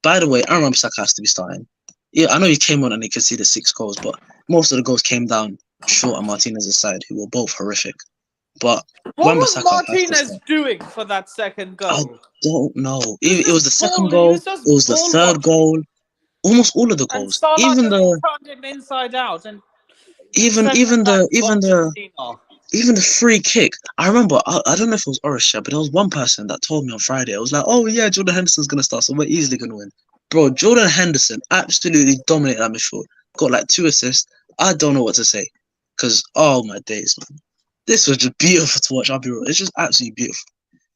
By the way, Aaron Wan-Bissaka has to be starting. Yeah, I know he came on and he conceded 6 goals, but most of the goals came down short on Martinez's side, who were both horrific. But what was Martinez doing for that second goal? I don't know. It was the second goal. It was the third goal. Almost all of the goals. Even the turned him inside out, and even the free kick. I remember. I don't know if it was Orisha, but there was one person that told me on Friday. It was like, "Oh yeah, Jordan Henderson's gonna start, so we're easily gonna win." Bro, Jordan Henderson absolutely dominated that midfield. Got like 2 assists. I don't know what to say. Because, oh my days, man. This was just beautiful to watch. I'll be real. It's just absolutely beautiful.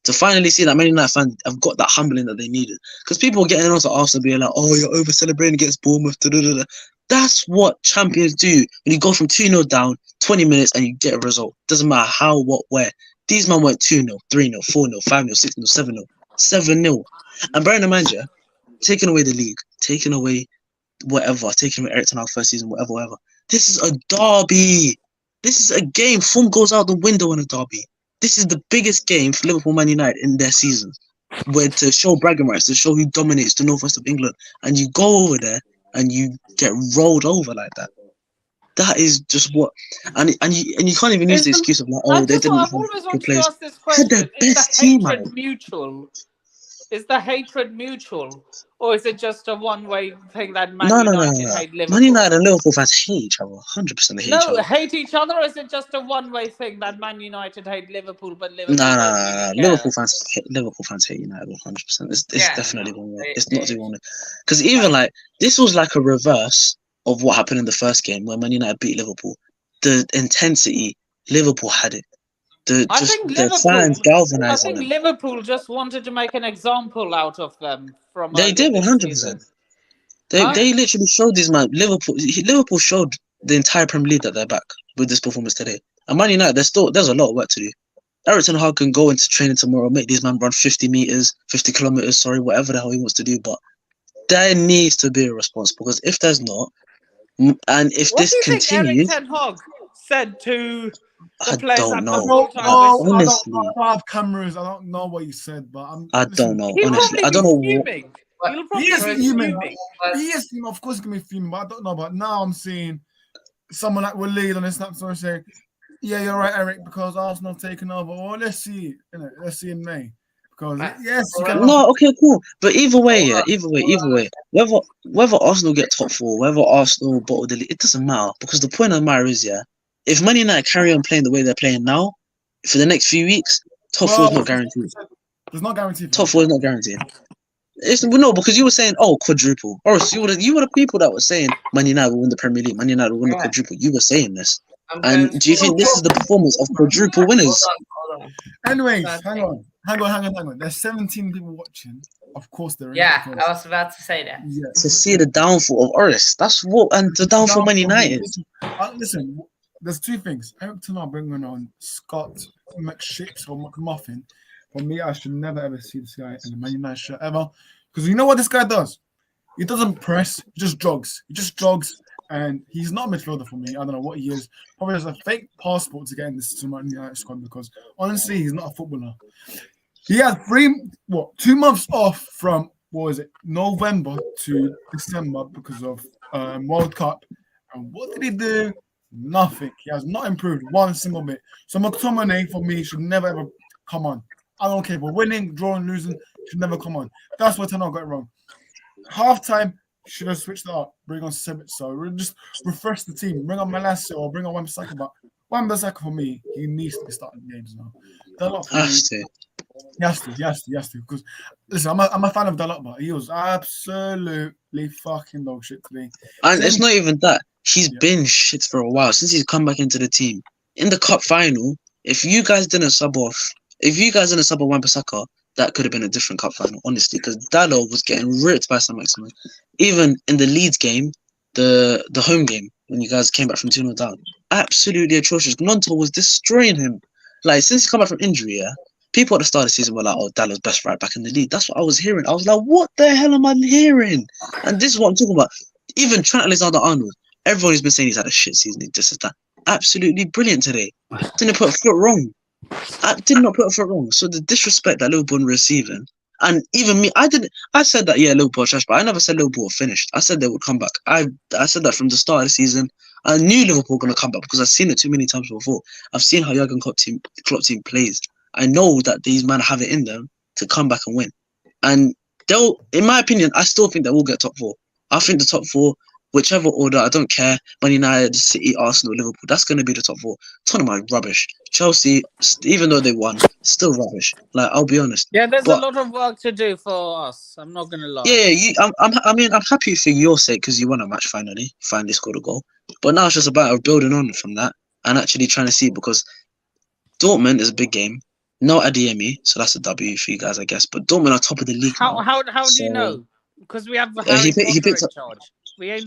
To finally see that Man United fans have got that humbling that they needed. Because people were getting on to Arsenal being like, oh, you're over-celebrating against Bournemouth. Da-da-da-da. That's what champions do. When you go from 2-0 down, 20 minutes, and you get a result. Doesn't matter how, what, where. These men went 2-0, 3-0, 4-0, 5-0, 6-0, 7-0, 7-0. And bearing in mind, yeah, taking away the league, taking away whatever, taking away Eric Ten Hag's first season, whatever. This is a derby. This is a game. Form goes out the window in a derby. This is the biggest game for Liverpool Man United in their season. Where to show bragging rights, to show who dominates the northwest of England, and you go over there and you get rolled over like that. That is just what, and you can't even use the excuse of like, oh, they didn't have good players. Had their best team, man. Is the hatred mutual, or is it just a one-way thing that Man United hate Liverpool? Man United and Liverpool fans hate each other. 100% hate each other. Hate each other, or is it just a one-way thing that Man United hate Liverpool, but Liverpool? No. Liverpool fans hate United 100%. It's definitely one way. It's not the one way. Because even like this was like a reverse of what happened in the first game when Man United beat Liverpool. The intensity, Liverpool had it. I think Liverpool just wanted to make an example out of them. They did 100%. They literally showed these man. Liverpool showed the entire Premier League that they're back with this performance today. And Man United, there's a lot of work to do. Eric Ten Hag can go into training tomorrow, make these men run 50 kilometers, whatever the hell he wants to do. But there needs to be a response, because if there's not, and if this continues, Eric Ten Hag said to I don't know. Honestly, I don't have cameras. I don't know what you said, but I don't know. Honestly, I don't know. He is fuming. Of course, he's gonna be fuming, but I don't know. But now I'm seeing someone like Waleed on his snap story saying, "Yeah, you're right, Eric, because Arsenal have taken over." Well, let's see. Let's see in May, Because Right. yes, you Well, can. No, okay, cool. But either way, yeah, either way, whether Arsenal get top four, whether Arsenal bottle the league, it doesn't matter because the point of the matter is, yeah, if Man United carry on playing the way they're playing now for the next few weeks, top four is not guaranteed. There's no guarantee. Top four is not guaranteed. It's no, because you were saying, oh, quadruple. Or you were the people that were saying Man United will win the Premier League, Man United will win the quadruple. You were saying this. And do you think this is the performance of quadruple winners? Hold on. Anyways, hang on. There's 17 people watching. Of course there is. Yeah, I was about to say that. Yeah. To see the downfall of Oris. That's what, and the downfall of Man United. Listen, there's two things. Eric Ten bringing on Scott McShips or McMuffin. For me, I should never ever see this guy in the Man United shirt ever. Because you know what this guy does? He doesn't press, he just jogs. And he's not a midfielder for me. I don't know what he is. Probably has a fake passport to get in this Man United squad because honestly, he's not a footballer. He had 2 months off from November to December because of World Cup. And what did he do? Nothing. He has not improved one single bit. So McTominay for me should never ever come on. I don't care if we're winning, drawing, losing, should never come on. That's what Tenor got it wrong. Halftime, should have switched it up. Bring on Sabitzer. Just refresh the team. Bring on Malacia or bring on Wan-Bissaka. But Wan-Bissaka for me, he needs to be starting games now. He has to. Because listen, I'm a fan of Dalot, but he was absolutely fucking dog shit today. And it's not even that. He's been shit for a while since he's come back into the team. In the cup final, if you guys didn't sub off Wan-Bissaka, that could have been a different cup final, honestly, because Dalot was getting ripped by San Maximin. Even in the Leeds game, the home game, when you guys came back from 2-0 down, absolutely atrocious. Gnonto was destroying him. Like, since he come back from injury, yeah, people at the start of the season were like, oh, Dalot's best right back in the league. That's what I was hearing. I was like, what the hell am I hearing? And this is what I'm talking about. Even Trent Alexander-Arnold, everybody's been saying he's had a shit season. He just is that. Absolutely brilliant today. Didn't put a foot wrong. I did not put a foot wrong. So the disrespect that Liverpool were receiving, and even me, I said that, yeah, Liverpool are trash, but I never said Liverpool were finished. I said they would come back. I said that from the start of the season. I knew Liverpool were going to come back because I've seen it too many times before. I've seen how Jurgen Klopp team plays. I know that these men have it in them to come back and win. And they'll, in my opinion, I still think they will get top four. I think the top four, whichever order, I don't care. Man United, City, Arsenal, Liverpool, that's going to be the top four. Tottenham are rubbish. Chelsea, even though they won, still rubbish. Like, I'll be honest. Yeah, there's a lot of work to do for us. I'm not going to lie. Yeah, I'm happy for your sake because you won a match finally scored a goal. But now it's just about building on from that and actually trying to see, because Dortmund is a big game. No Adeyemi, so that's a W for you guys, I guess. But Dortmund are top of the league. How do you know? Because we have Harry Potter in charge. Yeah,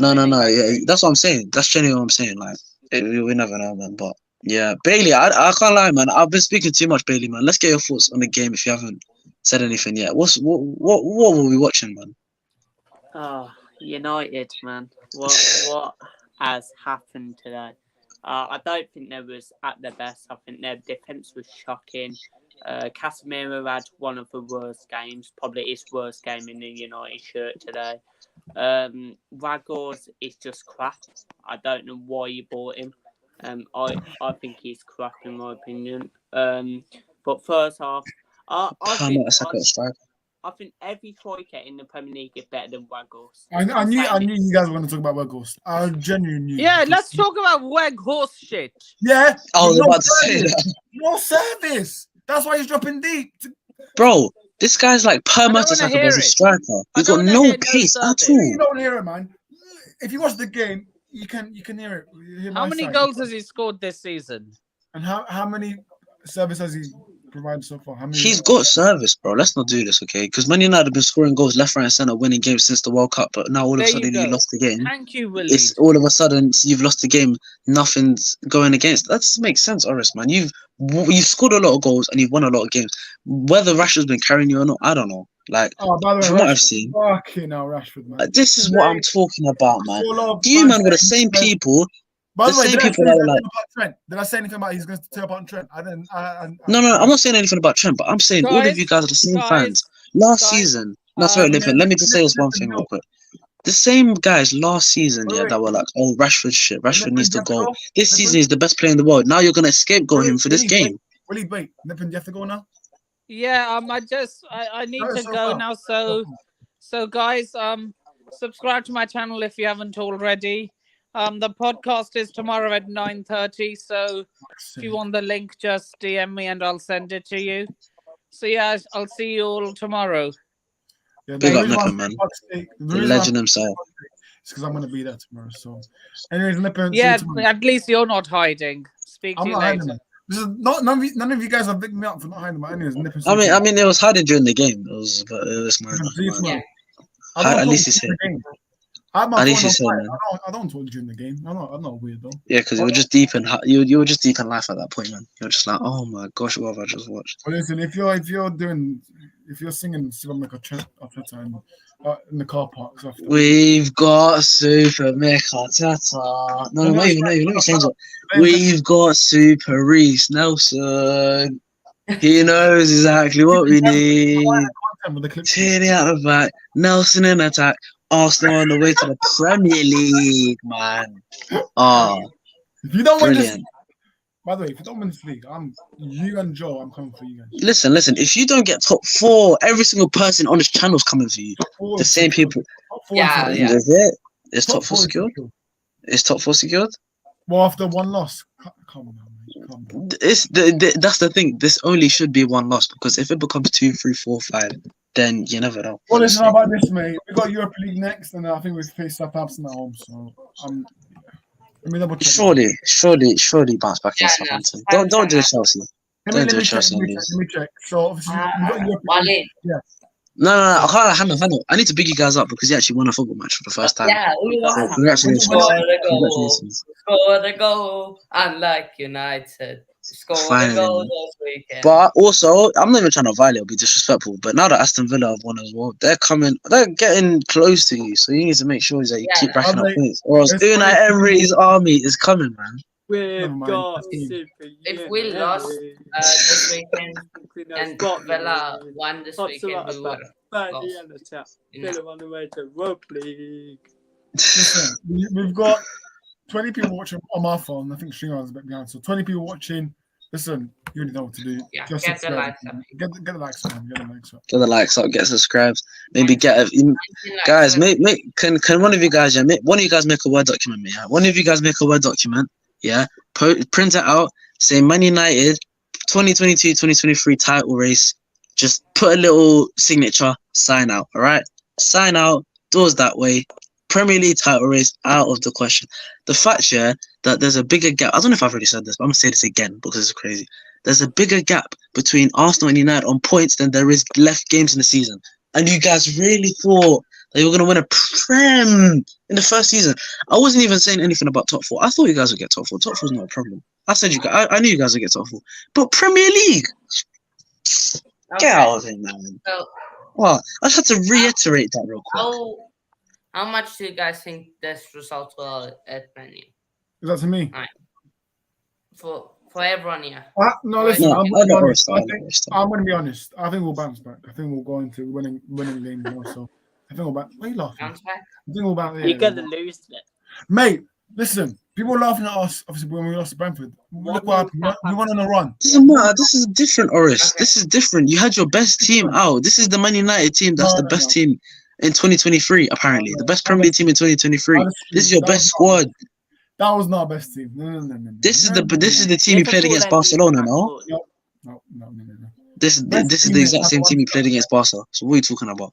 that's what I'm saying. That's genuinely what I'm saying. Like, we never know, man. But yeah, Bailey, I can't lie, man. I've been speaking too much, Bailey, man. Let's get your thoughts on the game if you haven't said anything yet. What were we watching, man? Oh, United, man. What has happened today? I don't think they was at their best. I think their defence was shocking. Casemiro had one of the worst games, probably his worst game in the United shirt today. Ragors is just crap. I don't know why you bought him. I think he's crap in my opinion. But first half, I think every striker in the Premier League is better than Ragors. I knew you guys were going to talk about Ragors. I genuinely knew. Yeah, let's talk about Weghorst shit. Yeah. I was about to say that. No service. That's why he's dropping deep. Bro, this guy's like Mertesacker as a striker. He's got no pace at all. You don't hear it, man. If you watch the game, you can hear it. Hear how many goals has he scored this season? And how many service has he provided so far? He's got service, bro. Let's not do this, okay? Because Man United have been scoring goals left, right, and centre, winning games since the World Cup. But now all of a sudden you lost the game. Thank you, Willie. It's all of a sudden you've lost the game. Nothing's going against. That doesn't make sense, Oris, man. You've scored a lot of goals and you've won a lot of games. Whether Rashford's been carrying you or not, I don't know. Like, by the way, from what I've seen, fucking hell, Rashford, man. This is what I'm talking about, man. You, man, were the same people. By the way, Trent. Did I say anything about he's going to tear apart Trent? I didn't. No, I'm not saying anything about Trent, but I'm saying all of you guys are the same fans. Last season, sorry, let me just say this one thing real quick. The same guys last season, that were like, oh, Rashford shit, Rashford needs to go. This season he's the best player in the world. Now you're going to scapegoat him for this game. Willie, wait, Nippin, do you have to go now? Yeah, I need to go now. So guys, subscribe to my channel if you haven't already. The podcast is tomorrow at 9:30. So if you want the link, just DM me and I'll send it to you. So yeah, I'll see you all tomorrow. Yeah, Big up Nipper, man. The legend himself. It's because I'm going to be there tomorrow. So, anyways, Nipper. Yeah, at least you're not hiding. Speak to I'm you not later. hiding. This is not none of you guys have picked me up for not hiding. But anyways, Nipper. I mean, it was hiding during the game. It was mine. At least he's here. At least he's here, man. I don't talk during the game. I'm not weird though. Yeah, because you were just deep in you were just deep in life at that point, man. You're just like, oh my gosh, what have I just watched? Well, listen, if you're singing Super Mega after time in the car park, we've got Super Mega Tata. No, let me change it. We've got Super Reese Nelson. He knows exactly what we need. Tierney out the back, Nelson in attack. Arsenal on the way to the Premier League, man. Oh, if you don't win brilliant. By the way, if you don't win this league, you and Joe, I'm coming for you guys. Listen. If you don't get top 4, every single person on this channel is coming for you. The same people. Yeah. Is it? Is top 4 secured? Is top 4 secured? Well, after one loss, come on, mate. Come on. That's the thing. This only should be one loss because if it becomes 2, 3, 4, 5, then you never know. Well, listen, how about this, mate? We got Europa League next, and I think we face Southampton at home. So, let me double check. Surely bounce back against Southampton. Don't do Chelsea. Don't do Chelsea. Let me check. So, obviously, we got Europa League. Yeah. No, I can't handle. I need to big you guys up because you actually won a football match for the first time. Yeah, so congratulations. Score the goal, unlike United. Score the goal this weekend. But also, I'm not even trying to violate or be disrespectful, but now that Aston Villa have won as well, they're getting close to you. So you need to make sure that you keep racking up points. Or else Unai Emery's army is coming, man. We've got if we lost this weekend and Villa won this weekend, we would have lost. Villa on the way to Europa League. Listen, we've got 20 people watching on my phone. I think Stringer's a bit behind. So 20 people watching. Listen, you already know what to do. Yeah, just get the likes up. Get the likes up. Get the likes up. Get the likes up. Get subscribed. Maybe guys. Can one of you guys? Yeah, one of you guys make a Word document. Yeah, one of you guys make a Word document. Yeah, print it out. Say Man United 2022-2023 title race. Just put a little signature. Sign out. All right. Sign out. Doors that way. Premier League title race out of the question. The fact, yeah, that there's a bigger gap. I don't know if I've already said this, but I'm going to say this again because it's crazy. There's a bigger gap between Arsenal and United on points than there is left games in the season. And you guys really thought that you were going to win a Prem in the first season. I wasn't even saying anything about top 4. I thought you guys would get top 4. Top 4 is not a problem. I knew you guys would get top 4. But Premier League? Get out of it, man. Well, I just had to reiterate that real quick. How much do you guys think this result will at Man U? Is that to me? Right. For everyone here. No, listen. I'm going to be honest. I think we'll bounce back. I think we'll go into winning games also. I think we'll bounce. Why are you laughing? Bounce back? I think we'll bounce. You're going to lose it. Mate, listen. People are laughing at us, obviously, when we lost to Brentford. Look what happened. We went on a run. Doesn't matter. This is different, Oris. Okay. This is different. You had your best team out. This is the Man United team. That's the best team in 2023, apparently. The best Premier League team in 2023. This is your best squad. That was not our best team. No. This is the team you played against Barcelona, no? No. This is the exact same team you played against Barca. So what are you talking about?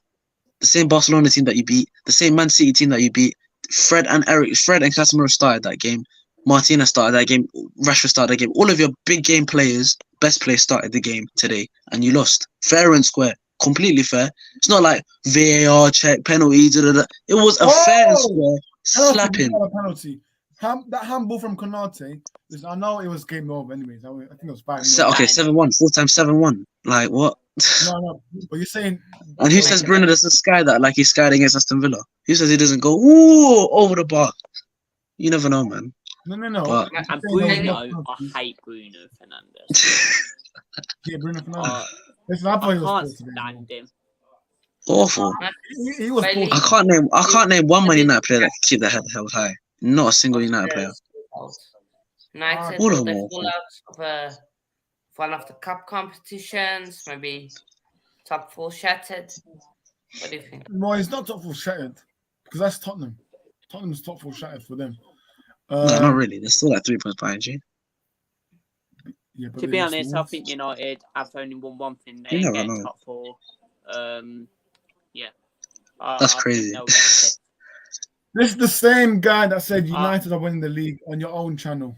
The same Barcelona team that you beat, the same Man City team that you beat. Fred and Casemiro started that game. Martinez started that game. Rashford started that game. All of your big game players, best players started the game today, and you lost. Fair and square. Completely fair. It's not like VAR check, penalties. It was a fair and square slapping. Penalty. That handball from Konate. I know it was game over anyways. I think it was 5. Okay, 7-1. 4 times 7-1. Like what? No. But you're saying. And who says Bruno doesn't sky that like he skied against Aston Villa? Who says he doesn't go over the bar? You never know, man. No. But, and Bruno, I hate Bruno Fernandes. Yeah, Bruno Fernandes. Listen, I can't stand him. Awful. He was. I can't name one Man United player that can keep their head held high. Not a single United player. United all of them. Full out of a one of the cup competitions, maybe top 4 shattered. What do you think? Well, it's not top 4 shattered because that's Tottenham. Tottenham's top 4 shattered for them. No, not really. They're still like 3 points behind you. Yeah, but To they be lost to honest, I Wolves. think United have only won one thing. They You ain't never getting know. top 4. Yeah. That's I think crazy. they'll get fifth. This is the same guy that said United are winning the league on your own channel.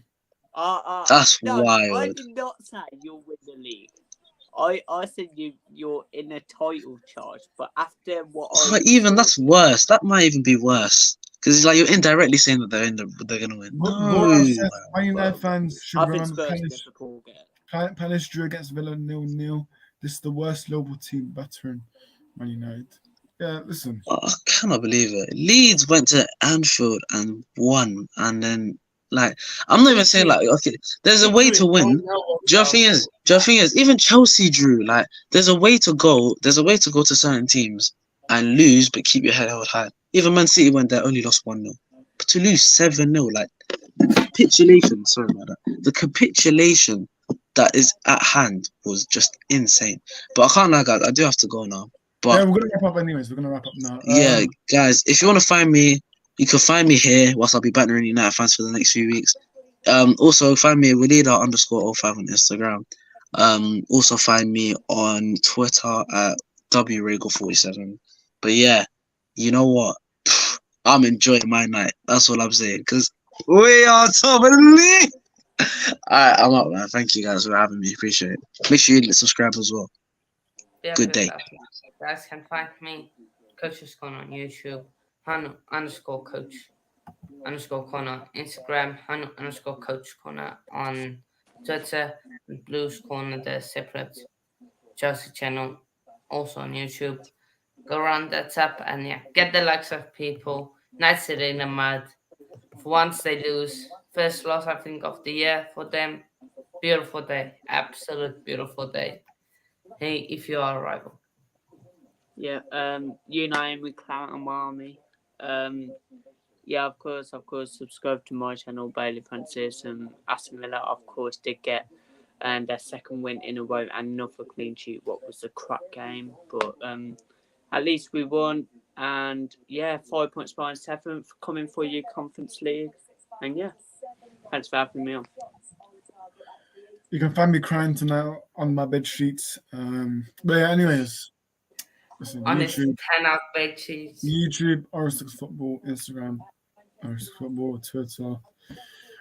That's No, I wild. did not say you'll win the league. I said you're in a title charge, but after what I Even saw, that's worse. That might even be worse because it's like you're indirectly saying that they're gonna win. Goran says No, Man United fans should I think remember Spurs and Liverpool get. Palace drew against Villa 0-0. This is the worst Liverpool team bettering Man United. Yeah, listen. I cannot believe it. Leeds went to Anfield and won, and then like I'm not even saying like okay, there's a way to win. Do you know the thing is, even Chelsea drew. Like there's a way to go. There's a way to go to certain teams and lose, but keep your head held high. Even Man City went there, only lost 1-0. But to lose 7-0, like the capitulation. Sorry about that. The capitulation that is at hand was just insane. But I can't lie, guys. I do have to go now. But Yeah, we're gonna wrap up anyways. We're gonna wrap up now. yeah, guys, if you want to find me, you can find me here whilst I'll be bantering United fans for the next few weeks. Also find me Walida_05 on Instagram. Also find me on Twitter at WRagle47. But yeah, you know what? I'm enjoying my night. That's all I'm saying. Because we are top of the league. Alright, I'm out, man. Thank you guys for having me. Appreciate it. Make sure you subscribe as well. Yeah, Good day. You guys can find me, Coach's Corner on YouTube, Hanu_Coach_Corner, Instagram, Hanu_Coach Corner on Twitter, and Blues Corner, the separate Chelsea channel, also on YouTube. Go around that up and yeah, get the likes of people. Not sit in the mud. For once they lose, first loss I think of the year for them. Beautiful day, absolute beautiful day. Hey, if you are a rival. Yeah, United Clown and Army. Yeah, of course, subscribe to my channel, Bailey Francis, and Aston Villa, of course, did get their second win in a row and another clean sheet. What was a crap game, but at least we won, and yeah, 5 points behind 7th, coming for you Conference League, and yeah, thanks for having me on. You can find me crying tonight on my bed sheets. But yeah, anyways. Listen, on his 10-out bed sheets. YouTube, R6 Football, Instagram, R6 Football, Twitter.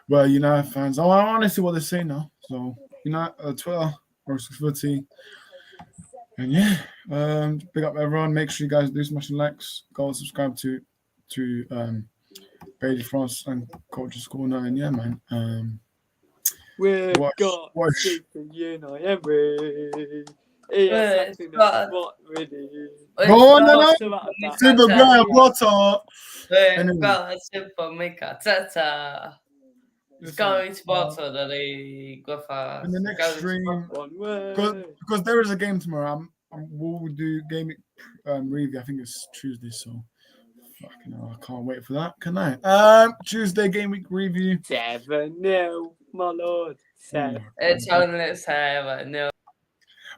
Well, United fans. Oh, I want to see what they say now. So, Twitter, R6 Footy. And yeah, big up everyone. Make sure you guys do smash and likes. Go and subscribe to Bailey France and Coach's Corner. And yeah, man. We've got Super United. Yes, what really? Go on, Super Brian Potter. Super Mika Tata. It's going to sponsor the league with us. In the next stream, because there is a game tomorrow. We'll do game review. I think it's Tuesday, so fucking hell, I can't wait for that. Can I? Tuesday game week review. 7-0, my lord. It's only 7-0.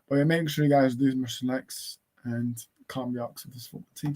But yeah, make sure you guys do smash the likes and calm the ox of this football team.